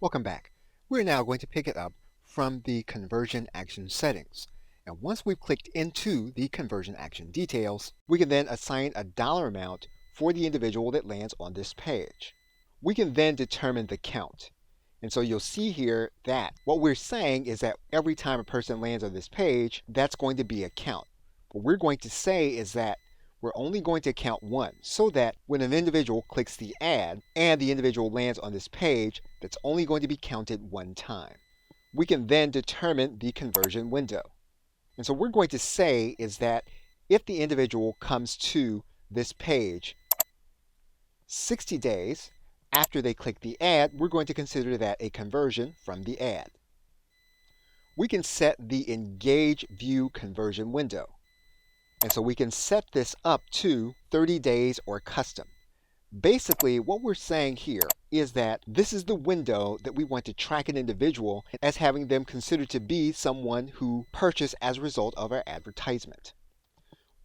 Welcome back. We're now going to pick it up from the conversion action settings. And once we've clicked into the conversion action details, we can then assign a dollar amount for the individual that lands on this page. We can then determine the count. And so you'll see here that what we're saying is that every time a person lands on this page, that's going to be a count. What we're going to say is that we're only going to count one, so that when an individual clicks the ad and the individual lands on this page, that's only going to be counted one time. We can then determine the conversion window. And so what we're going to say is that if the individual comes to this page 60 days after they click the ad, we're going to consider that a conversion from the ad. We can set the Engage View conversion window. And so we can set this up to 30 days or custom. Basically, what we're saying here is that this is the window that we want to track an individual as having them considered to be someone who purchased as a result of our advertisement.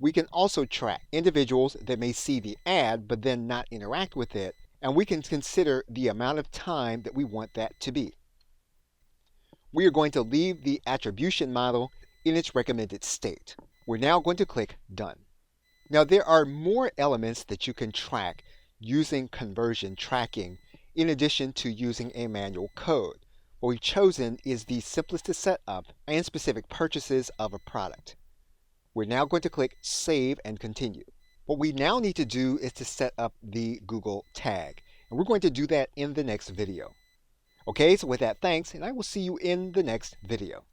We can also track individuals that may see the ad but then not interact with it, and we can consider the amount of time that we want that to be. We are going to leave the attribution model in its recommended state. We're now going to click Done. Now there are more elements that you can track using conversion tracking in addition to using a manual code. What we've chosen is the simplest to set up and specific purchases of a product. We're now going to click Save and Continue. What we now need to do is to set up the Google tag, and we're going to do that in the next video. Okay, so with that, thanks, and I will see you in the next video.